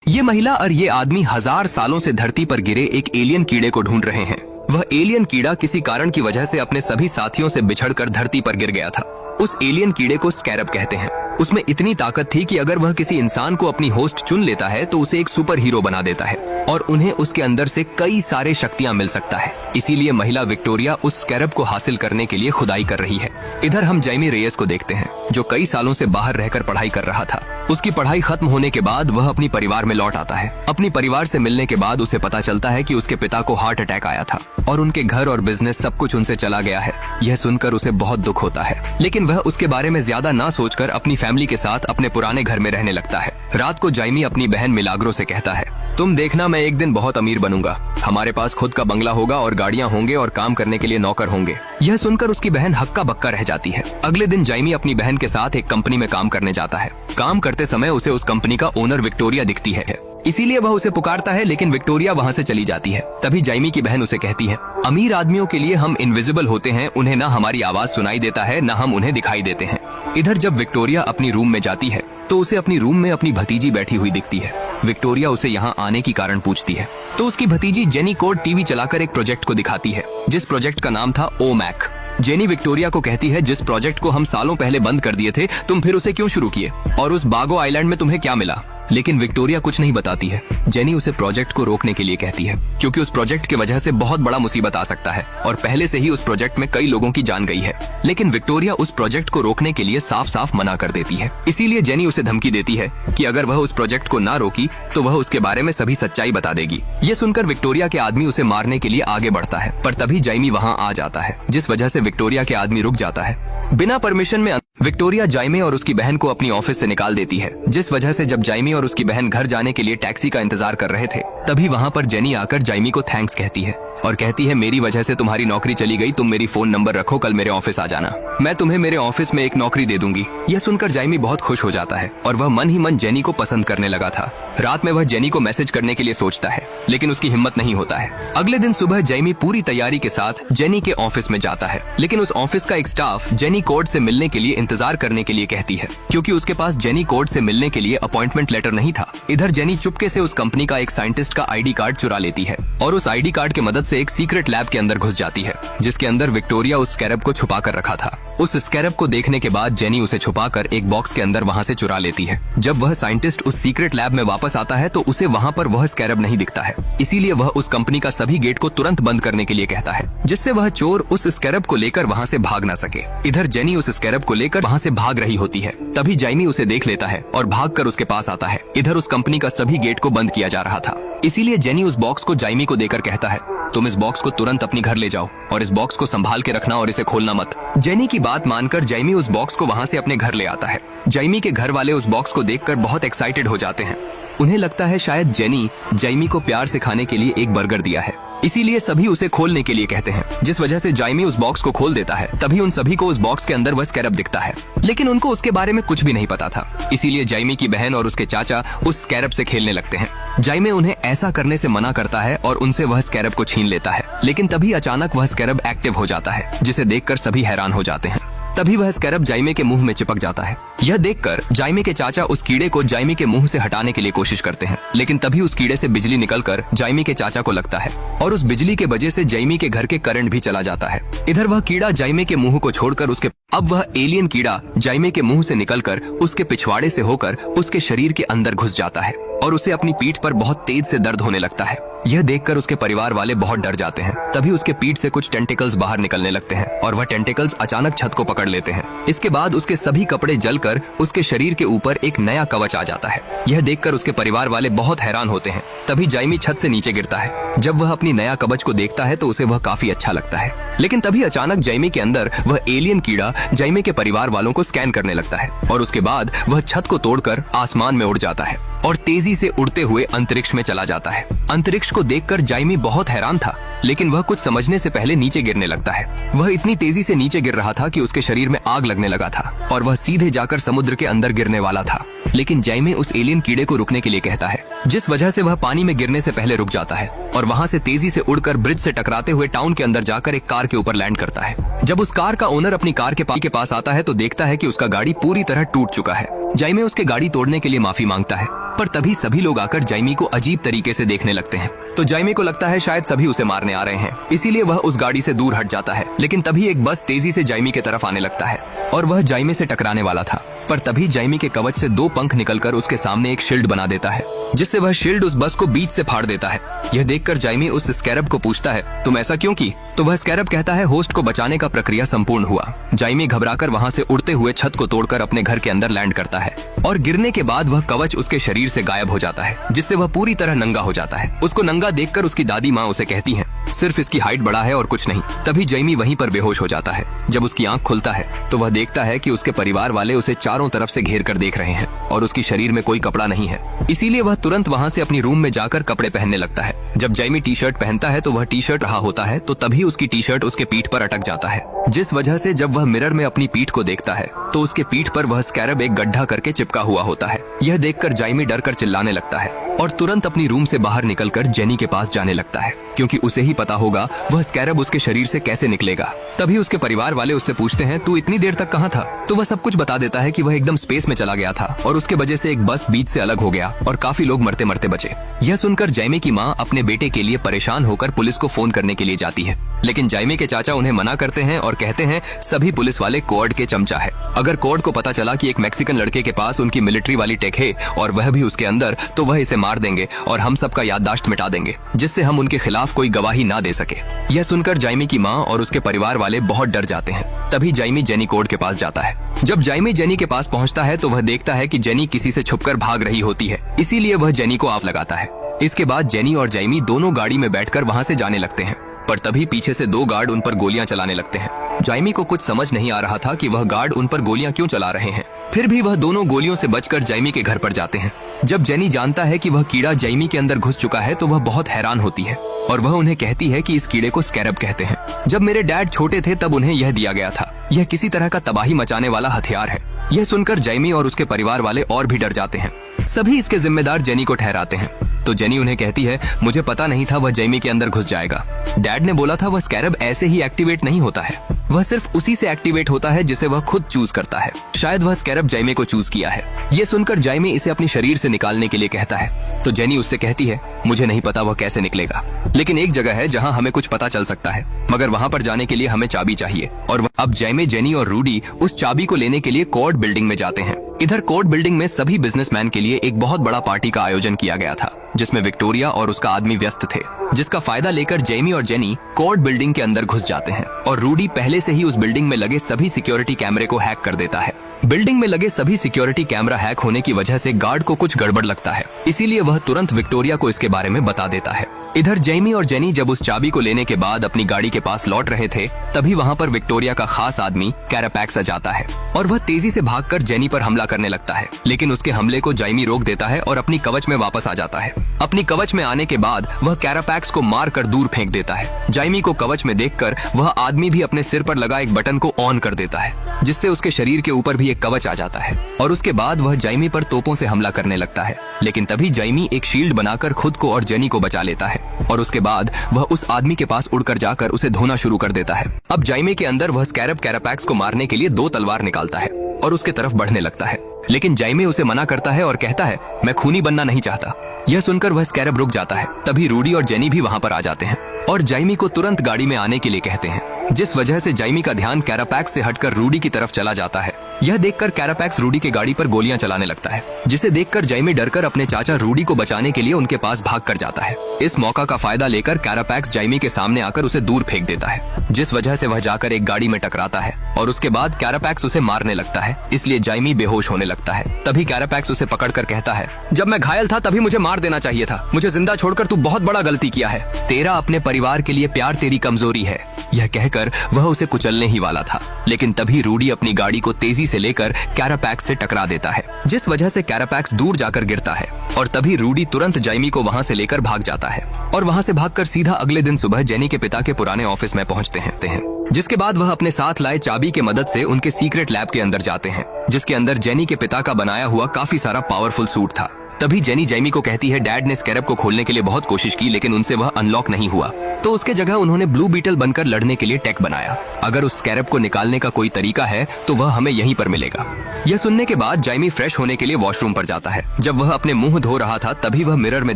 ये महिला और ये आदमी 1000 सालों से धरती पर गिरे एक एलियन कीड़े को ढूंढ रहे हैं। वह एलियन कीड़ा किसी कारण की वजह से अपने सभी साथियों से बिछड़कर धरती पर गिर गया था। उस एलियन कीड़े को स्कैरब कहते हैं। उसमें इतनी ताकत थी कि अगर वह किसी इंसान को अपनी होस्ट चुन लेता है तो उसे एक सुपर हीरो बना देता है और उन्हें उसके अंदर से कई सारे शक्तियां मिल सकता है। इसीलिए महिला विक्टोरिया उस स्कैरब को हासिल करने के लिए खुदाई कर रही है। इधर हम जैमी रेयस को देखते हैं, जो कई सालों से बाहर रहकर पढ़ाई कर रहा था। उसकी पढ़ाई खत्म होने के बाद वह अपनी परिवार में लौट आता है। अपनी परिवार से मिलने के बाद उसे पता चलता है कि उसके पिता को हार्ट अटैक आया था और उनके घर और बिजनेस सब कुछ उनसे चला गया है। यह सुनकर उसे बहुत दुख होता है, लेकिन वह उसके बारे में ज्यादा ना सोचकर अपनी फैमिली के साथ अपने पुराने घर में रहने लगता है। रात को जैमी अपनी बहन मिलाग्रो से कहता है, तुम देखना मैं एक दिन बहुत अमीर बनूंगा। हमारे पास खुद का बंगला होगा और गाड़ियां होंगे और काम करने के लिए नौकर होंगे। यह सुनकर उसकी बहन हक्का बक्का रह जाती है। अगले दिन जैमी अपनी बहन के साथ एक कंपनी में काम करने जाता है। काम करते समय उसे उस कंपनी का ओनर विक्टोरिया दिखती है, इसीलिए वह उसे पुकारता है, लेकिन विक्टोरिया वहाँ से चली जाती है। तभी जैमी की बहन उसे कहती है, अमीर आदमियों के लिए हम इनविजिबल होते हैं, उन्हें ना हमारी आवाज सुनाई देता है ना हम उन्हें दिखाई देते हैं। इधर जब विक्टोरिया अपनी रूम में जाती है तो उसे अपनी रूम में अपनी भतीजी बैठी हुई दिखती है। विक्टोरिया उसे यहाँ आने की कारण पूछती है तो उसकी भतीजी जेनी कोड टीवी चलाकर एक प्रोजेक्ट को दिखाती है, जिस प्रोजेक्ट का नाम था ओमैक। जेनी विक्टोरिया को कहती है, जिस प्रोजेक्ट को हम सालों पहले बंद कर दिए थे, तुम फिर उसे क्यों शुरू किए और उस बागो आइलैंड में तुम्हें क्या मिला? लेकिन विक्टोरिया कुछ नहीं बताती है। जेनी उसे प्रोजेक्ट को रोकने के लिए कहती है, क्योंकि उस प्रोजेक्ट की वजह से बहुत बड़ा मुसीबत आ सकता है और पहले से ही उस प्रोजेक्ट में कई लोगों की जान गई है। लेकिन विक्टोरिया उस प्रोजेक्ट को रोकने के लिए साफ साफ मना कर देती है। इसीलिए जेनी उसे धमकी देती है कि अगर वह उस प्रोजेक्ट को ना रोकी तो वह उसके बारे में सभी सच्चाई बता देगी। ये सुनकर विक्टोरिया के आदमी उसे मारने के लिए आगे बढ़ता है, पर तभी जैमी वहाँ आ जाता है, जिस वजह से विक्टोरिया के आदमी रुक जाता है। बिना परमिशन में विक्टोरिया जैमी और उसकी बहन को अपनी ऑफिस से निकाल देती है, जिस वजह से जब जैमी और उसकी बहन घर जाने के लिए टैक्सी का इंतजार कर रहे थे, तभी वहाँ पर जेनी आकर जैमी को थैंक्स कहती है और कहती है, मेरी वजह से तुम्हारी नौकरी चली गई, तुम मेरी फोन नंबर रखो, कल मेरे ऑफिस आ जाना, मैं तुम्हें मेरे ऑफिस में एक नौकरी दे दूंगी। यह सुनकर जैमी बहुत खुश हो जाता है और वह मन ही मन जेनी को पसंद करने लगा था। रात में वह जेनी को मैसेज करने के लिए सोचता है, लेकिन उसकी हिम्मत नहीं होता है। अगले दिन सुबह जैमी पूरी तैयारी के साथ जेनी के ऑफिस में जाता है, लेकिन उस ऑफिस का एक स्टाफ जेनी कोड से मिलने के लिए इंतजार करने के लिए कहती है, क्योंकि उसके पास जेनी कोड से मिलने के लिए अपॉइंटमेंट लेटर नहीं था। इधर जेनी चुपके से उस कंपनी का एक साइंटिस्ट का आईडी कार्ड चुरा लेती है और उस आईडी कार्ड की मदद से एक सीक्रेट लैब के अंदर घुस जाती है, जिसके अंदर विक्टोरिया उस स्कैरब को छुपा कर रखा था। उस स्कैरब को देखने के बाद जेनी उसे छुपाकर एक बॉक्स के अंदर वहाँ से चुरा लेती है। जब वह साइंटिस्ट उस सीक्रेट लैब में वापस आता है तो उसे वहाँ पर वह स्कैरब नहीं दिखता है। इसीलिए वह उस कंपनी का सभी गेट को तुरंत बंद करने के लिए कहता है, जिससे वह चोर उस स्कैरब को लेकर वहाँ से भाग ना सके। इधर जेनी उस स्कैरब को लेकर वहाँ से भाग रही होती है, तभी जैमी उसे देख लेता है और भागकर उसके पास आता है। इधर उस कंपनी का सभी गेट को बंद किया जा रहा था, इसीलिए जेनी उस बॉक्स को जैमी को देकर कहता है, तुम इस बॉक्स को तुरंत अपनी घर ले जाओ और इस बॉक्स को संभाल के रखना और इसे खोलना मत। जेनी की बात मानकर जैमी उस बॉक्स को वहाँ से अपने घर ले आता है। जैमी के घर वाले उस बॉक्स को देखकर बहुत एक्साइटेड हो जाते हैं। उन्हें लगता है शायद जेनी जैमी को प्यार से खाने के लिए एक बर्गर दिया है, इसीलिए सभी उसे खोलने के लिए कहते हैं, जिस वजह से जैमी उस बॉक्स को खोल देता है। तभी उन सभी को उस बॉक्स के अंदर वह स्कैरब दिखता है, लेकिन उनको उसके बारे में कुछ भी नहीं पता था। इसीलिए जैमी की बहन और उसके चाचा उस स्कैरब से खेलने लगते हैं। जैमी उन्हें ऐसा करने से मना करता है और उनसे वह स्कैरब को छीन लेता है, लेकिन तभी अचानक वह स्कैरब एक्टिव हो जाता है, जिसे देखकर सभी हैरान हो जाते हैं। तभी वह स्कैरब जैमी के मुंह में चिपक जाता है। यह देखकर जैमी के चाचा उस कीड़े को जैमी के मुंह से हटाने के लिए कोशिश करते हैं, लेकिन तभी उस कीड़े से बिजली निकलकर जैमी के चाचा को लगता है और उस बिजली के वजह से जैमी के घर के करंट भी चला जाता है। इधर वह कीड़ा जैमी के मुंह को छोड़कर अब वह एलियन कीड़ा जैमी के मुंह से निकलकर उसके पिछवाड़े से होकर उसके शरीर के अंदर घुस जाता है और उसे अपनी पीठ पर बहुत तेज से दर्द होने लगता है। यह देखकर उसके परिवार वाले बहुत डर जाते हैं। तभी उसके पीठ से कुछ टेंटिकल्स बाहर निकलने लगते हैं और वह टेंटिकल्स अचानक छत को पकड़ लेते हैं। इसके बाद उसके सभी कपड़े जलकर उसके शरीर के ऊपर एक नया कवच आ जाता है। यह देखकर उसके परिवार वाले बहुत हैरान होते हैं। तभी जैमी छत से नीचे गिरता है। जब वह अपनी नया कवच को देखता है तो उसे वह काफी अच्छा लगता है, लेकिन तभी अचानक जैमी के अंदर वह एलियन कीड़ा जैमी के परिवार वालों को स्कैन करने लगता है और उसके बाद वह छत को तोड़कर आसमान में उड़ जाता है और तेजी से उड़ते हुए अंतरिक्ष में चला जाता है। अंतरिक्ष को देखकर जैमी बहुत हैरान था, लेकिन वह कुछ समझने से पहले नीचे गिरने लगता है। वह इतनी तेजी से नीचे गिर रहा था कि उसके शरीर में आग लगने लगा था और वह सीधे जाकर समुद्र के अंदर गिरने वाला था। लेकिन जैमी उस एलियन कीड़े को रुकने के लिए कहता है, जिस वजह से वह पानी में गिरने से पहले रुक जाता है और वहाँ से तेजी से उड़कर ब्रिज से टकराते हुए टाउन के अंदर जाकर एक कार के ऊपर लैंड करता है। जब उस कार का ओनर अपनी कार के पास आता है तो देखता है कि उसका गाड़ी पूरी तरह टूट चुका है। जैमी उसके गाड़ी तोड़ने के लिए माफी मांगता है पर तभी सभी लोग आकर जाइमी को अजीब तरीके से देखने लगते हैं। तो जाइमी को लगता है शायद सभी उसे मारने आ रहे हैं, इसीलिए वह उस गाड़ी से दूर हट जाता है। लेकिन तभी एक बस तेजी से जाइमी की तरफ आने लगता है और वह जाइमी से टकराने वाला था, पर तभी जाइमी के कवच से 2 पंख निकलकर उसके सामने एक शील्ड बना देता है, जिससे वह शील्ड उस बस को बीच से फाड़ देता है। यह देखकर जाइमी उस स्कैरब को पूछता है, तुम ऐसा क्यों की? तो वह स्कैरब कहता है, होस्ट को बचाने का प्रक्रिया संपूर्ण हुआ। जाइमी घबराकर वहां से उड़ते हुए छत को तोड़कर अपने घर के अंदर लैंड करता है और गिरने के बाद वह कवच उसके शरीर से गायब हो जाता है, जिससे वह पूरी तरह नंगा हो जाता है। उसको नंगा देखकर उसकी दादी माँ उसे कहती है, सिर्फ इसकी हाइट बड़ा है और कुछ नहीं। तभी जाइमी वहीं पर बेहोश हो जाता है। जब उसकी आंख खुलता है तो वह देखता है कि उसके परिवार वाले उसे चारों तरफ से घेर कर देख रहे हैं और उसकी शरीर में कोई कपड़ा नहीं है, इसीलिए वह तुरंत वहां से अपनी रूम में जाकर कपड़े पहनने लगता है। जब जाइमी टी शर्ट पहनता है तो वह टी शर्ट रहा होता है, तो तभी उसकी टी शर्ट उसके पीठ पर अटक जाता है, जिस वजह से जब वह मिरर में अपनी पीठ को देखता है तो उसके पीठ पर वह स्कैरब एक गड्ढा करके चिपका हुआ होता है। यह देखकर जाइमी डर कर चिल्लाने लगता है और तुरंत अपनी रूम से बाहर निकलकर जेनी के पास जाने लगता है, क्योंकि उसे ही पता होगा वह स्कैरब उसके शरीर से कैसे निकलेगा। तभी उसके परिवार वाले उससे पूछते हैं, तू इतनी देर तक कहाँ था? तो वह सब कुछ बता देता है कि वह एकदम स्पेस में चला गया था और उसके वजह से एक बस बीच से अलग हो गया और काफी लोग मरते मरते बचे। यह सुनकर जाइमी की माँ अपने बेटे के लिए परेशान होकर पुलिस को फोन करने के लिए जाती है, लेकिन जाइमी के चाचा उन्हें मना करते हैं और कहते हैं सभी पुलिस वाले कोड के चमचा है। अगर कोड को पता चला कि एक मैक्सिकन लड़के के पास उनकी मिलिट्री वाली टेक है और वह भी उसके अंदर, तो वह इसे मार देंगे और हम सबका याददाश्त मिटा देंगे, जिससे हम उनके खिलाफ कोई गवाही ना दे सके। यह सुनकर जाइमी की माँ और उसके परिवार वाले बहुत डर जाते हैं। तभी जाइमी जेनी कोड के पास जाता है। जब जाइमी जेनी के पास पहुंचता है तो वह देखता है कि जेनी किसी से छुपकर भाग रही होती है, इसीलिए वह जेनी को आग लगाता है। इसके बाद जेनी और जाइमी दोनों गाड़ी में बैठकर वहां से जाने लगते हैं, पर तभी पीछे से 2 गार्ड उन पर गोलियां चलाने लगते हैं। जाइमी को कुछ समझ नहीं आ रहा था कि वह गार्ड उन पर गोलियां क्यों चला रहे हैं, फिर भी वह दोनों गोलियों से बचकर जाइमी के घर पर जाते हैं। जब जेनी जानता है कि वह कीड़ा जाइमी के अंदर घुस चुका है तो वह बहुत हैरान होती है और वह उन्हें कहती है कि इस कीड़े को स्कैरब कहते हैं। जब मेरे डैड छोटे थे तब उन्हें यह दिया गया था। यह किसी तरह का तबाही मचाने वाला हथियार है। यह सुनकर जाइमी और उसके परिवार वाले और भी डर जाते हैं। सभी इसके जिम्मेदार जेनी को ठहराते हैं। तो जेनी उन्हें कहती है, मुझे पता नहीं था वह जाइमी के अंदर घुस जाएगा। डैड ने बोला था वह स्कैरब ऐसे ही एक्टिवेट नहीं होता है, वह सिर्फ उसी से एक्टिवेट होता है जिसे वह खुद चूज करता है। शायद वह स्कैरब जाइमी को चूज किया है। ये सुनकर जाइमी इसे अपनी शरीर से निकालने के लिए कहता है। तो जेनी उससे कहती है, मुझे नहीं पता वह कैसे निकलेगा, लेकिन एक जगह है जहाँ हमें कुछ पता चल सकता है, मगर वहाँ पर जाने के लिए हमें चाबी चाहिए। और अब जाइमी, जेनी और रूडी उस चाबी को लेने के लिए कोर्ट बिल्डिंग में जाते हैं। इधर कोर्ट बिल्डिंग में सभी बिजनेसमैन के लिए एक बहुत बड़ा पार्टी का आयोजन किया गया था, जिसमें विक्टोरिया और उसका आदमी व्यस्त थे, जिसका फायदा लेकर जेमी और जेनी कोर्ट बिल्डिंग के अंदर घुस जाते हैं और रूडी पहले से ही उस बिल्डिंग में लगे सभी सिक्योरिटी कैमरे को हैक कर देता है। बिल्डिंग में लगे सभी सिक्योरिटी कैमरा हैक होने की वजह से गार्ड को कुछ गड़बड़ लगता है, इसीलिए वह तुरंत विक्टोरिया को इसके बारे में बता देता है। इधर जेमी और जेनी जब उस चाबी को लेने के बाद अपनी गाड़ी के पास लौट रहे थे, तभी वहाँ पर विक्टोरिया का खास आदमी कैरापैक्स आ जाता है और वह तेजी से भागकर जेनी पर हमला करने लगता है, लेकिन उसके हमले को जाइमी रोक देता है और अपनी कवच में वापस आ जाता है। अपनी कवच में आने के बाद वह कैरापैक्स को मार कर दूर फेंक देता है। जाइमी को कवच में देखकर वह आदमी भी अपने सिर पर लगा एक बटन को ऑन कर देता है, जिससे उसके शरीर के ऊपर भी एक कवच आ जाता है और उसके बाद वह जाइमी पर तोपों से हमला करने लगता है। लेकिन तभी जाइमी एक शील्ड बनाकर खुद को और जेनी को बचा लेता है और उसके बाद वह उस आदमी के पास उड़कर जाकर उसे धोना शुरू कर देता है। अब जाइमी के अंदर वह स्कैरब कैरापैक्स को मारने के लिए 2 तलवार निकालता है और उसके तरफ बढ़ने लगता है, लेकिन जाइमी उसे मना करता है और कहता है, मैं खूनी बनना नहीं चाहता। यह सुनकर वह स्कैरब रुक जाता है। तभी रूडी और जेनी भी वहाँ पर आ जाते हैं और जाइमी को तुरंत गाड़ी में आने के लिए कहते हैं, जिस वजह से जाइमी का ध्यान कैरापैक्स से हटकर रूडी की तरफ चला जाता है। यह देखकर कैरापैक्स रूडी की गाड़ी पर गोलियां चलाने लगता है, जिसे देखकर जाइमी डरकर अपने चाचा रूडी को बचाने के लिए उनके पास भाग कर जाता है। इस मौका का फायदा लेकर कैरापैक्स जाइमी के सामने आकर उसे दूर फेंक देता है, जिस वजह से वह जाकर एक गाड़ी में टकराता है और उसके बाद कैरापैक्स उसे मारने लगता है, इसलिए जाइमी बेहोश होने लगता है। तभी कैरापैक्स उसे पकड़कर कहता है, जब मैं घायल था तभी मुझे मार देना चाहिए था, मुझे जिंदा छोड़कर तू बहुत बड़ा गलती किया है। तेरा अपने परिवार के लिए प्यार तेरी कमजोरी है। यह कहकर वह उसे कुचलने ही वाला था, लेकिन तभी रूडी अपनी गाड़ी को तेजी से लेकर कैरापैक्स से टकरा देता है, जिस वजह से कैरापैक्स दूर जाकर गिरता है और तभी रूडी तुरंत जाइमी को वहां से लेकर भाग जाता है और वहां से भागकर सीधा अगले दिन सुबह जेनी के पिता के पुराने ऑफिस में पहुंचते हैं, जिसके बाद वह अपने साथ लाए चाबी के मदद से उनके सीक्रेट लैब के अंदर जाते हैं, जिसके अंदर जेनी के पिता का बनाया हुआ काफी सारा पावरफुल सूट था। तभी जेनी जाइमी को कहती है डैड ने स्कैरब को खोलने के लिए बहुत कोशिश की लेकिन उनसे वह अनलॉक नहीं हुआ, तो उसके जगह उन्होंने ब्लू बीटल बनकर लड़ने के लिए टेक बनाया। अगर उस स्कैरब को निकालने का कोई तरीका है तो वह हमें यहीं पर मिलेगा। यह सुनने के बाद जाइमी फ्रेश होने के लिए वॉशरूम पर जाता है। जब वह अपने मुंह धो रहा था तभी वह मिरर में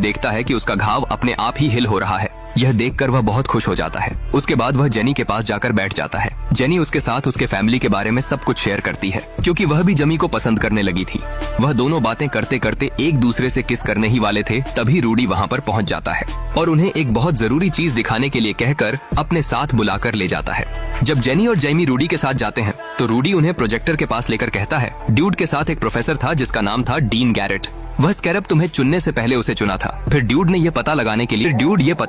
देखता है कि उसका घाव अपने आप ही हिल हो रहा है। यह देखकर वह बहुत खुश हो जाता है। उसके बाद वह जेनी के पास जाकर बैठ जाता है। जेनी उसके साथ उसके फैमिली के बारे में सब कुछ शेयर करती है क्योंकि वह भी जमी को पसंद करने लगी थी। वह दोनों बातें करते करते एक दूसरे से किस करने ही वाले थे, तभी रूडी वहाँ पर पहुँच जाता है और उन्हें एक बहुत जरूरी चीज दिखाने के लिए कहकर अपने साथ बुलाकर ले जाता है। जब जेनी और जाइमी रूडी के साथ जाते हैं तो रूडी उन्हें प्रोजेक्टर के पास लेकर कहता है ड्यूड के साथ एक प्रोफेसर था जिसका नाम था डीन गैरेट। वह स्कैरब तुम्हें चुनने से पहले उसे चुना था। फिर ड्यूड ने यह पता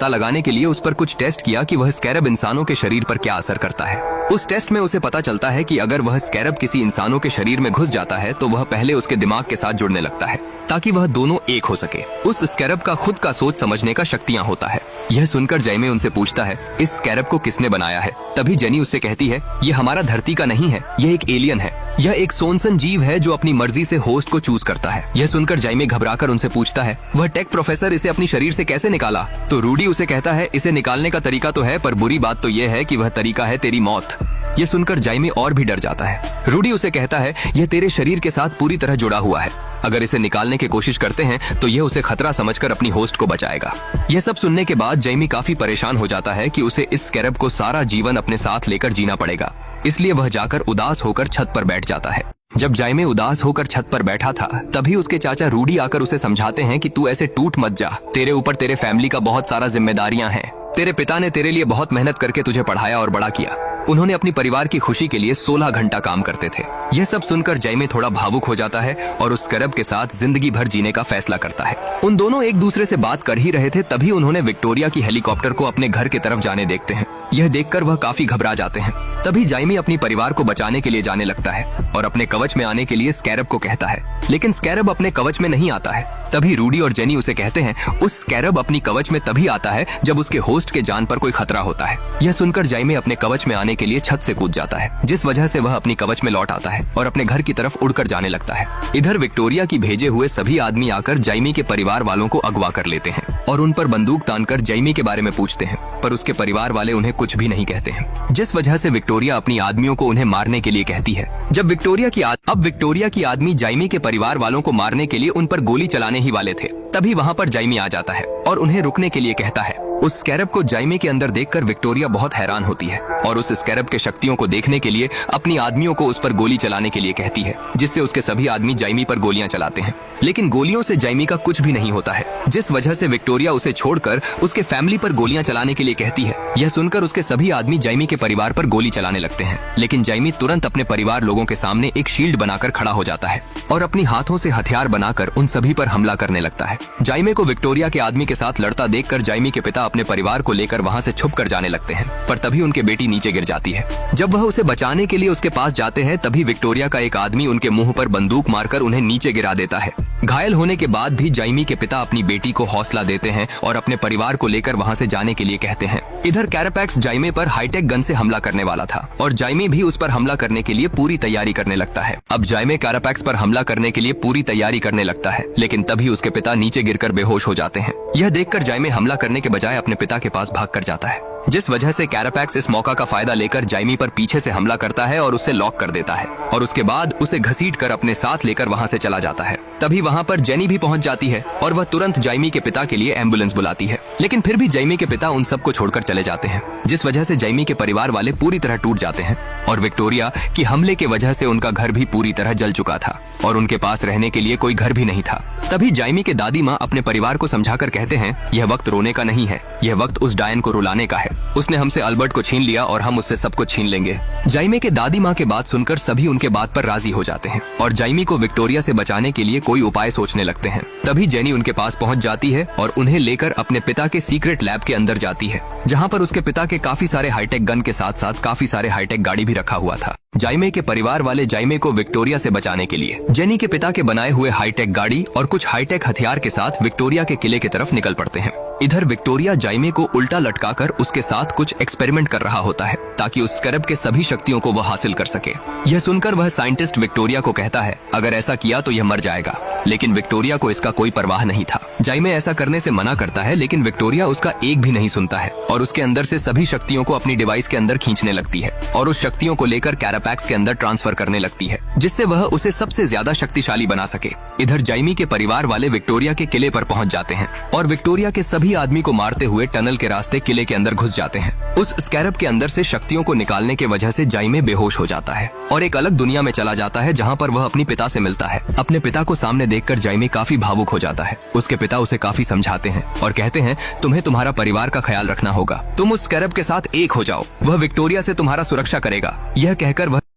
लगाने के लिए उस पर कुछ टेस्ट किया कि वह स्कैरब इंसानों के शरीर पर क्या असर करता है। उस टेस्ट में उसे पता चलता है कि अगर वह स्कैरब किसी इंसानों के शरीर में घुस जाता है तो वह पहले उसके दिमाग के साथ जुड़ने लगता है ताकि वह दोनों एक हो सके। उस स्कैरब का खुद का सोच समझने का शक्तियाँ होता है। यह सुनकर जाइमी उनसे पूछता है इस स्कैरब को किसने बनाया है। तभी जेनी उससे कहती है यह हमारा धरती का नहीं है, यह एक एलियन है। यह एक सोनसन जीव है जो अपनी मर्जी से होस्ट को चूज करता है। यह सुनकर जाइमी घबराकर उनसे पूछता है वह टेक प्रोफेसर इसे अपनी शरीर से कैसे निकाला। तो रूडी उसे कहता है इसे निकालने का तरीका तो है, पर बुरी बात तो यह है कि वह तरीका है तेरी मौत। यह सुनकर जाइमी और भी डर जाता है। रूडी उसे कहता है यह तेरे शरीर के साथ पूरी तरह जुड़ा हुआ है, अगर इसे निकालने की कोशिश करते हैं तो यह उसे खतरा समझकर अपनी होस्ट को बचाएगा। यह सब सुनने के बाद जाइमी काफी परेशान हो जाता है कि उसे इस स्कैरब को सारा जीवन अपने साथ लेकर जीना पड़ेगा, इसलिए वह जाकर उदास होकर छत पर बैठ जाता है। जब जाइमी उदास होकर छत पर बैठा था तभी उसके चाचा रूडी आकर उसे समझाते हैं कि तू ऐसे टूट मत जा, तेरे ऊपर तेरे फैमिली का बहुत सारा जिम्मेदारियां हैं। तेरे पिता ने तेरे लिए बहुत मेहनत करके तुझे पढ़ाया और बड़ा किया। उन्होंने अपनी परिवार की खुशी के लिए 16 घंटा काम करते थे। यह सब सुनकर जाइमी थोड़ा भावुक हो जाता है और उस स्कैरब के साथ जिंदगी भर जीने का फैसला करता है। उन दोनों एक दूसरे से बात कर ही रहे थे तभी उन्होंने विक्टोरिया की हेलीकॉप्टर को अपने घर की तरफ जाने देखते हैं। यह देखकर वह काफी घबरा जाते हैं। तभी जाइमी अपनी परिवार को बचाने के लिए जाने लगता है और अपने कवच में आने के लिए स्कैरब को कहता है, लेकिन स्कैरब अपने कवच में नहीं आता है। तभी रूडी और जेनी उसे कहते हैं उस स्कैरब अपनी कवच में तभी आता है जब उसके होस्ट के जान पर कोई खतरा होता है। यह सुनकर जाइमी अपने कवच में आने के लिए छत से कूद जाता है, जिस वजह से वह अपनी कवच में लौट आता है और अपने घर की तरफ उड़कर जाने लगता है। इधर विक्टोरिया की भेजे हुए सभी आदमी आकर जाइमी के परिवार वालों को अगवा कर लेते हैं और उन पर बंदूक तानकर जाइमी के बारे में पूछते हैं, पर उसके परिवार वाले उन्हें कुछ भी नहीं कहते हैं, जिस वजह से विक्टोरिया अपनी आदमियों को उन्हें मारने के लिए कहती है। जब विक्टोरिया की आदमी जाइमी के परिवार वालों को मारने के लिए उन पर गोली चलाने ही वाले थे, तभी वहाँ पर जाइमी आ जाता है और उन्हें रुकने के लिए कहता है। उस स्कैरब को जाइमी के अंदर देखकर विक्टोरिया बहुत हैरान होती है और उस स्कैरब के शक्तियों को देखने के लिए अपनी आदमियों को उस पर गोली चलाने के लिए कहती है, जिससे उसके सभी आदमी जाइमी पर गोलियां चलाते हैं। लेकिन गोलियों से जाइमी का कुछ भी नहीं होता है, जिस वजह से विक्टोरिया उसे छोड़कर उसके फैमिली पर गोलियां चलाने के लिए कहती है। यह सुनकर उसके सभी आदमी जाइमी के परिवार पर गोली चलाने लगते हैं, लेकिन जाइमी तुरंत अपने परिवार लोगों के सामने एक शील्ड बनाकर खड़ा हो जाता है और अपनी हाथों से हथियार बनाकर उन सभी पर हमला करने लगता है। जाइमी को विक्टोरिया के आदमी के साथ लड़ता देखकर जाइमी के पिता अपने परिवार को लेकर वहाँ से छुप कर जाने लगते हैं, पर तभी उनके बेटी नीचे गिर जाती है। जब वह उसे बचाने के लिए उसके पास जाते हैं तभी विक्टोरिया का एक आदमी उनके मुंह पर बंदूक मारकर उन्हें नीचे गिरा देता है। घायल होने के बाद भी जाइमी के पिता अपनी बेटी को हौसला देते हैं और अपने परिवार को लेकर वहाँ से जाने के लिए कहते हैं। इधर कैरापैक्स जाइमी पर हाईटेक गन से हमला करने वाला था और जाइमी भी उस पर हमला करने के लिए पूरी तैयारी करने लगता है। अब जाइमी कैरापैक्स पर हमला करने के लिए पूरी तैयारी करने लगता है, लेकिन तभी उसके पिता नीचे गिरकर बेहोश हो जाते हैं। यह देखकर जाइमी हमला करने के बजाय अपने पिता के पास भाग कर जाता है, जिस वजह से कैरापैक्स इस मौका का फायदा लेकर जाइमी पर पीछे से हमला करता है और उसे लॉक कर देता है और उसके बाद उसे घसीटकर अपने साथ लेकर वहाँ से चला जाता है। तभी वहाँ पर जेनी भी पहुँच जाती है और वह तुरंत जाइमी के पिता के लिए एम्बुलेंस बुलाती है, लेकिन फिर भी जाइमी के पिता उन सबको छोड़कर चले जाते हैं, जिस वजह से जाइमी के परिवार वाले पूरी तरह टूट जाते हैं और विक्टोरिया की हमले के वजह से उनका घर भी पूरी तरह जल चुका था और उनके पास रहने के लिए कोई घर भी नहीं था। तभी जाइमी के दादी माँ अपने परिवार को समझाकर कहते हैं, यह वक्त रोने का नहीं है, यह वक्त उस डायन को रुलाने का है। उसने हमसे अल्बर्ट को छीन लिया और हम उससे सब कुछ छीन लेंगे। जाइमी के दादी माँ के बात सुनकर सभी उनके बात पर राजी हो जाते हैं और जाइमी को विक्टोरिया से बचाने के लिए कोई उपाय सोचने लगते हैं। तभी जेनी उनके पास पहुँच जाती है और उन्हें लेकर अपने पिता के सीक्रेट लैब के अंदर जाती है, जहाँ पर उसके पिता के काफी सारे हाईटेक गन के साथ साथ काफी सारे हाईटेक गाड़ी भी रखा हुआ था। जाइमे के परिवार वाले जाइमे को विक्टोरिया से बचाने के लिए जेनी के पिता के बनाए हुए हाईटेक गाड़ी और कुछ हाईटेक हथियार के साथ विक्टोरिया के किले की तरफ निकल पड़ते हैं। इधर विक्टोरिया जाइमे को उल्टा लटकाकर उसके साथ कुछ एक्सपेरिमेंट कर रहा होता है ताकि उस स्कैरब के सभी शक्तियों को वह हासिल कर सके। यह सुनकर वह साइंटिस्ट विक्टोरिया को कहता है अगर ऐसा किया तो यह मर जाएगा, लेकिन विक्टोरिया को इसका कोई परवाह नहीं था। जाइमे ऐसा करने से मना करता है, लेकिन विक्टोरिया उसका एक भी नहीं सुनता है और उसके अंदर से सभी शक्तियों को अपनी डिवाइस के अंदर खींचने लगती है और उस शक्तियों को लेकर कैरापैक्स के अंदर ट्रांसफर करने लगती है, जिससे वह उसे सबसे ज्यादा शक्तिशाली बना सके। इधर जाइमी के परिवार वाले विक्टोरिया के किले पर पहुंच जाते हैं और विक्टोरिया के सभी आदमी को मारते हुए टनल के रास्ते किले के अंदर घुस जाते हैं। उस स्कैरब के अंदर से शक्तियों को निकालने की वजह से जाइमे बेहोश हो जाता है और एक अलग दुनिया में चला जाता है, जहाँ पर वह अपने पिता से मिलता है। अपने पिता को सामने देखकर जाइमे काफी भावुक हो जाता है। उसके पिता उसे काफी समझाते हैं और कहते हैं तुम्हें तुम्हारा परिवार का ख्याल रखना होगा, तुम उस स्कैरब के साथ एक हो जाओ, वह विक्टोरिया से तुम्हारा सुरक्षा करेगा। यह कहकर वह